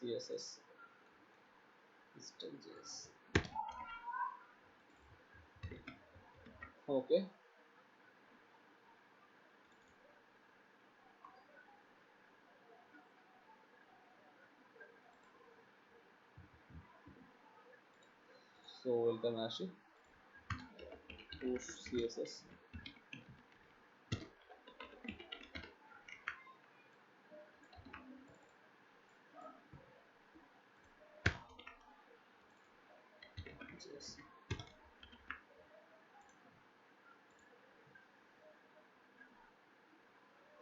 css stages. Okay, so welcome আসি push css. Yes.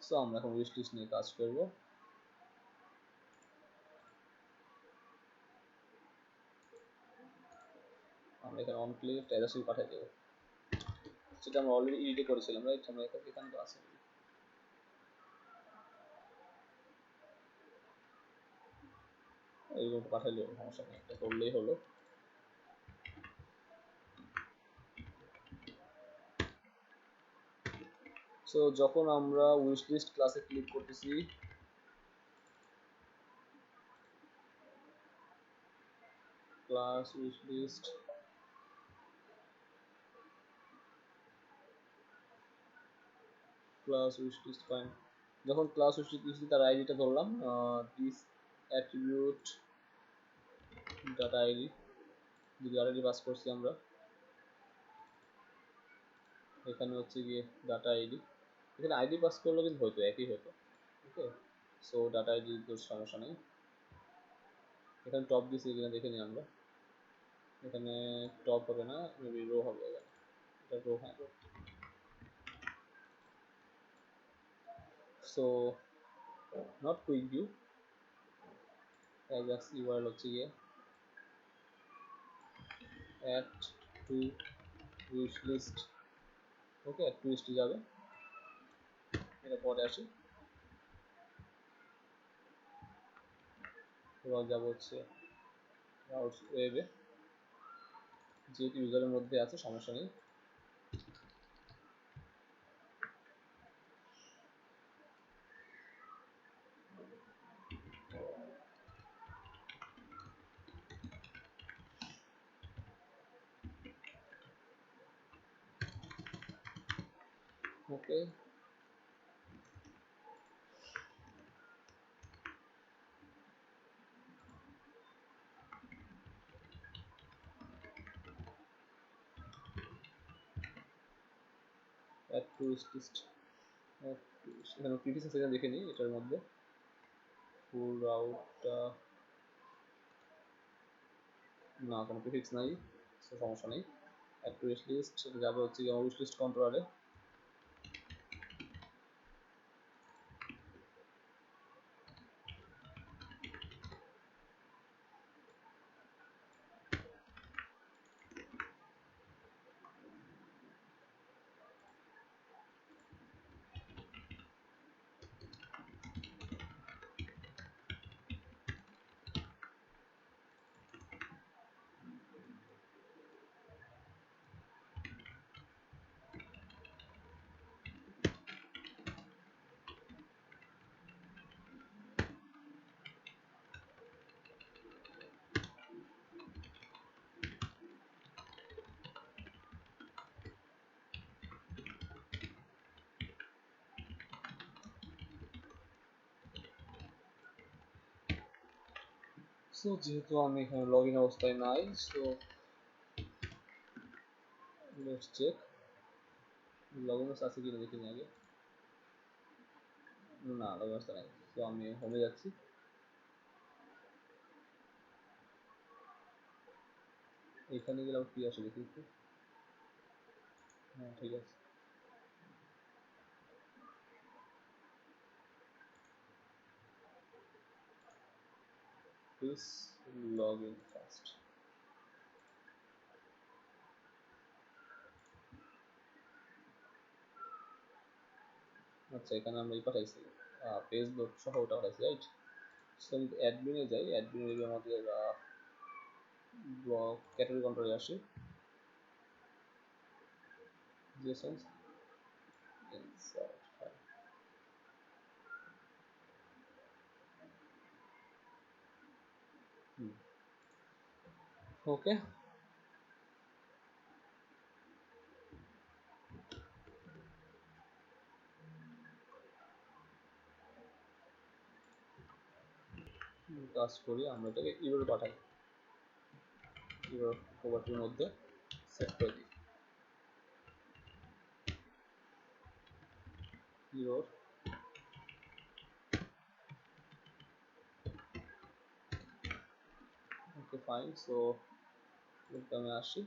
So আমরা এখন উইশ লিস্ট নিয়ে কাজ করব। আমরা এখানে অন ক্লিক ট্যাজাসি পাঠিয়ে দেব, যেটা আমরা অলরেডি এডিট করেছিলাম, রাইট? আমরা এখানে তো আছে, এইগুলো পাঠাইলে সমস্যা নেই, এটা করলেই হলো। সো যখন আমরা উইশ লিস্ট ক্লাসে ক্লিক করতেছি, class wish list, class wish list fine. যখন ক্লাস উইশ লিস্ট তার আইডিটা ধরলাম, দিস অ্যাট্রিবিউট ডাটা আইডি, যে ডাটা আইডি পাস করছি আমরা, এখানে হচ্ছে গিয়ে ডাটা আইডি, এখানে আইডি পাস করলেও কিন্তু হয়তো একই হতো। ওকে, সো ডাটা আইডি তো সমস্যা নেই। এখানে টপ দিয়েছি কিনা দেখে নিই আমরা, এখানে টপ হবে না, মেবি রো হবে, এটা রো, হ্যাঁ row. So not quick view, ajax URL হচ্ছে গিয়ে add to wish list. Okay, add to লিস্টে যাবে, এটা পরে আসি। এবার যাবো হচ্ছে ওয়েবে, যেহেতু ইউজারের মধ্যে আছে সমস্যা নেই। ওকে, অ্যাড টু উইশ লিস্ট, এখানে প্রিফিক্স আছে কিনা দেখে নিই, এটার মধ্যে ফুল রাউটটা না, কোনো প্রিফিক্স নাই, সমস্যা নেই। অ্যাড টু উইশ লিস্ট যাবে হচ্ছে কি আমার উইশ লিস্ট কন্ট্রোলারে। সো যেহেতু আমি এখানে লগ ইন অবস্থায় নাই, so let's check log in আছে কিনা দেখে নিই আগে। না, লগ ইন অবস্থা নাই, তো আমি হোমে যাচ্ছি। এখানে গেলে কি আসে দেখি একটু, হ্যাঁ ঠিক আছে। Please log in first. আচ্ছা, এখানে আমরা এই পাঠাইছি পেজ লোড সহ ওটা পাঠাইছি, রাইট? সো আমি অ্যাডমিনে যাই, অ্যাডমিনে আমাদের ব্লক ক্যাটাগরি কন্ট্রোলে আসি, জেসন ইনসার্ট, ওকে, কাজ করি, আমরা এটাকে ইউরো পাঠাই, ইউরো প্রপার্টির মধ্যে সেট করে দিই ইউরো। ওকে ফাইন, সো আমি আসি,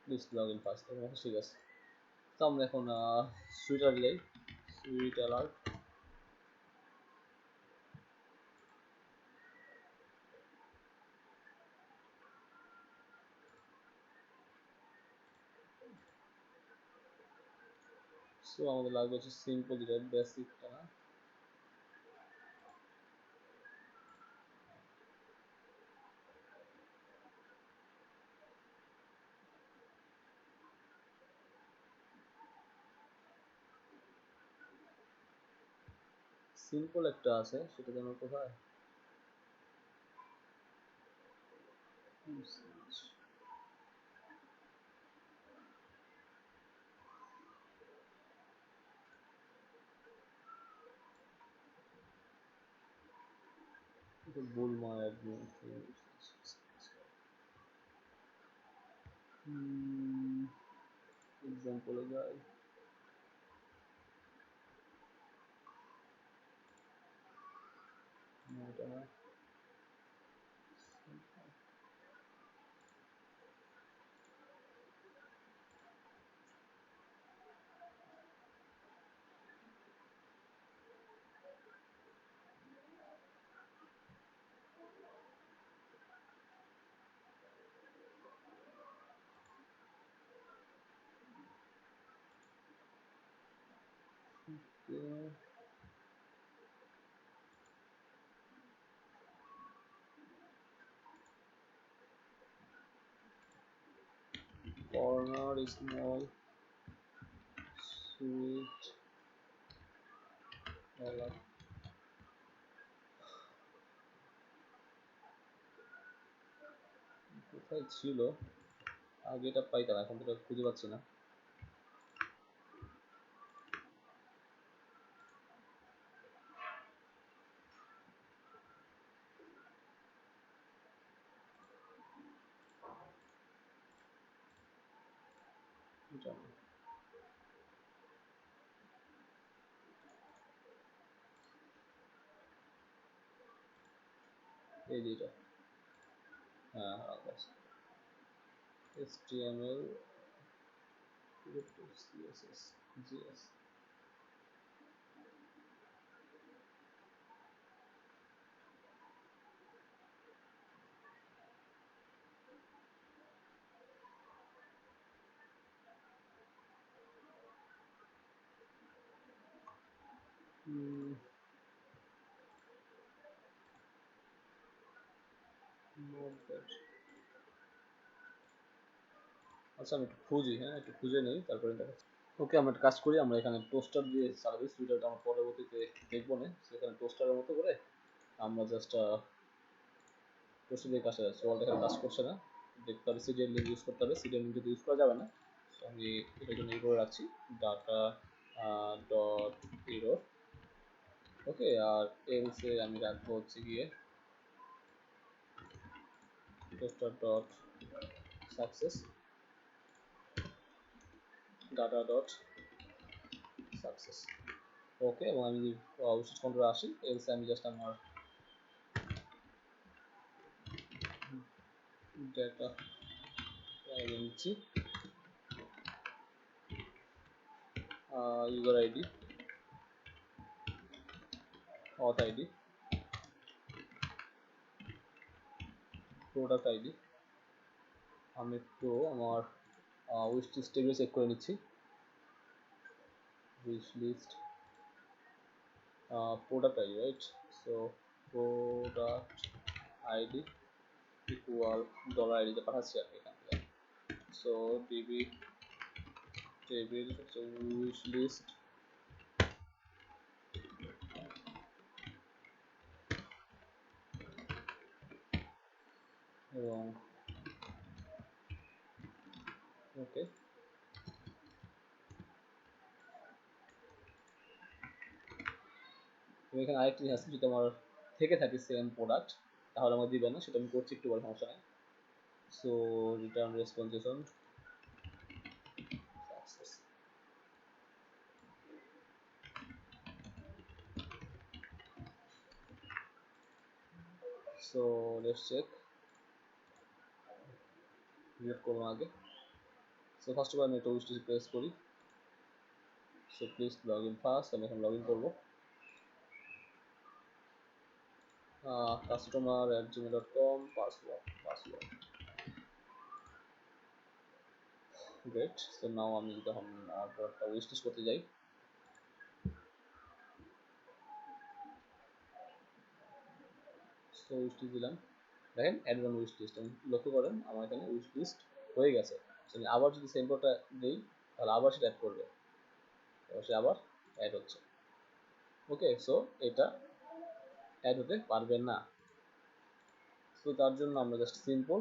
প্লিজ লগ ইন ফার্স্ট। ঠিক আছে, তো আমরা এখন sweet alert, sweet alert so আমাদের লাগবে হচ্ছে সিম্পল যেটা বেসিকটা না, সিম্পল একটা আছে সেটা যেন কোথায়, বুলমা অ্যাডমিন এক্সাম্পলে যাই, এটা না, কর্নার স্মল সুইট অ্যালার্ট, কোথায় ছিল আগে, এটা পাইতাম, এখন তো খুঁজে পাচ্ছি না। এই যে এটা, হ্যাঁ HTML CSS JS, আচ্ছা আমি একটু খুঁজি, হ্যাঁ একটু খুঁজে নেই তারপরে দেখা। ওকে, আমরা একটা কাজ করি, আমরা এখানে টোস্টার দিয়ে চালাবি, সুইটারটা আমরা পরবর্তীতে দেখবো না, সেখানে টোস্টারের মতো করে আমরা জাস্ট টোস্টার দিয়ে কাজ যাচ্ছে, ওয়ালটা এখানে কাজ করছে না, দেখতে হবে সিডিএল লিঙ্ক ইউজ করতে হবে, সিডিএল লিঙ্ক যদি ইউজ করা যাবে না, আমি এটার জন্য করে রাখছি ডাটা ডট হিরো। ওকে, আর এলসে আমি রাখবো হচ্ছে গিয়ে toaster dot success, data dot success. Okay, এবং আমি যদি উইচ কন্ট্রোলে আসি, এলসে আমি জাস্ট আমার ডেটা নিচ্ছি, user ID, auth ID, product ID, আমি একটু আমার উইশ লিস্ট টেবিল চেক করে নিচ্ছি। Wish list product ID, right? So product ID equal $ID তে পাঠাচ্ছি আর কি এখান থেকে। So db table so wish list এবং ওকে এখানে আরেকটি জিনিস আছে, যদি আমার থেকে থাকে সেম প্রোডাক্ট তাহলে আমার দিবে না, সেটা আমি করছি একটু বড় সমস্যা নেই। So return response JSON success. So let's check, read করবো আগে। সো ফার্স্ট অফ অল আমি একটা উইশ লিস্ট প্রেস করি। So please log in first, আমি এখন লগ ইন করবো। customer@gmail.com password great. So now আমি যখন প্রোডাক্টটা উইশ লিস্ট করতে যাই, সো উইশ লিস্ট দিলাম, দেখেন অ্যাড ওয়ান উইশ লিস্ট, লক্ষ্য করেন আমার এখানে উইশ লিস্ট হয়ে গেছে। আমি আবার যদি সেম কোডটা দিই তাহলে আবার সেটা অ্যাড করবে, সে আবার অ্যাড হচ্ছে। ওকে, সো এটা অ্যাড হতে পারবে না। তো তার জন্য আমরা জাস্ট সিম্পল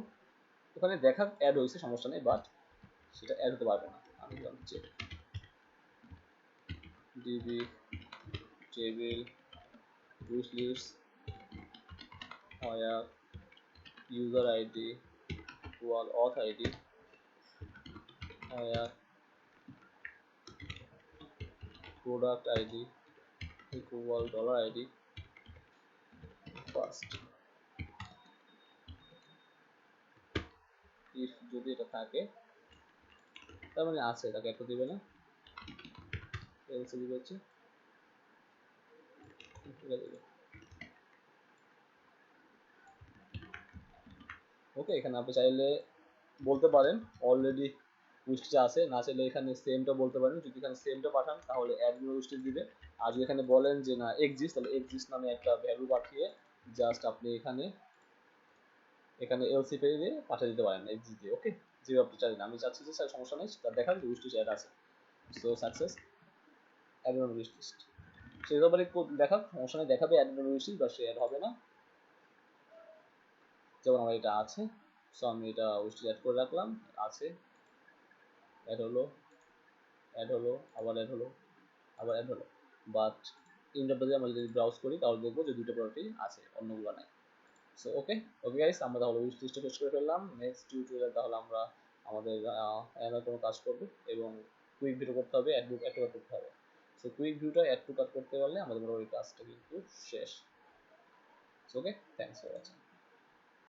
ওখানে দেখা অ্যাড হয়েছে সমস্যা নেই, বাট সেটা অ্যাড হতে পারবে না। আমি check db table wish list where user id equal auth id where product id equal $ID first। if যদি এটা থাকে তার মানে আছে, তাকে একটা দিবে না, এলসে দিবে হচ্ছে এটা দিবে। ওকে, এখানে আপনি চাইলে বলতে পারেন অলরেডি উইশটা আছে, না চাইলে এখানে সেমটা বলতে পারেন। যদি এখানে সেমটা পাঠান তাহলে অ্যাডমিন উইশটা দিবে, আর যদি এখানে বলেন যে না এক্সিস্ট, তাহলে এক্সিস্ট নামে একটা ভ্যালু পাঠিয়ে জাস্ট আপনি এখানে এলসি পেয়ে দিয়ে পাঠিয়ে দিতে পারেন এক্সিস্ট দিয়ে। ওকে, যেভাবে আপনি চাইলেন, আমি চাচ্ছি যে স্যার সমস্যা নেই, তার দেখান যে উইশ লিস্ট অ্যাড আছে। So success admin wish list, সেভাবে দেখাক সমস্যা নেই, দেখাবে অ্যাডমিন উইশ লিস্ট বা সে অ্যাড হবে না। যেমন আমার এটা আছে, সো আমি এটা উইশ লিস্ট অ্যাড করে রাখলাম, আছে, অ্যাড হলো, অ্যাড হলো, আবার অ্যাড হলো, আবার অ্যাড হলো, বাট ইন্টারপ্রেটে আমরা যদি ব্রাউজ করি তাহলে দেখবো যে দুটো প্রোডাক্টই আছে, অন্যগুলো নাই। সো ওকে গাইস, আমরা তাহলে উইশ লিস্টটা শেষ করে ফেললাম। নেক্সট টিউটোরিয়ালে তাহলে আমরা আমাদের অ্যানার কোনো কাজ করব এবং কুইক ভিউ করতে হবে, অ্যাড টু কাট করতে হবে। সো কুইক ভিউটা অ্যাড টু কাট করতে পারলে আমাদের মোটামুটি কাজটা কিন্তু শেষ। ওকে, থ্যাংকস ফর ওয়াচিং।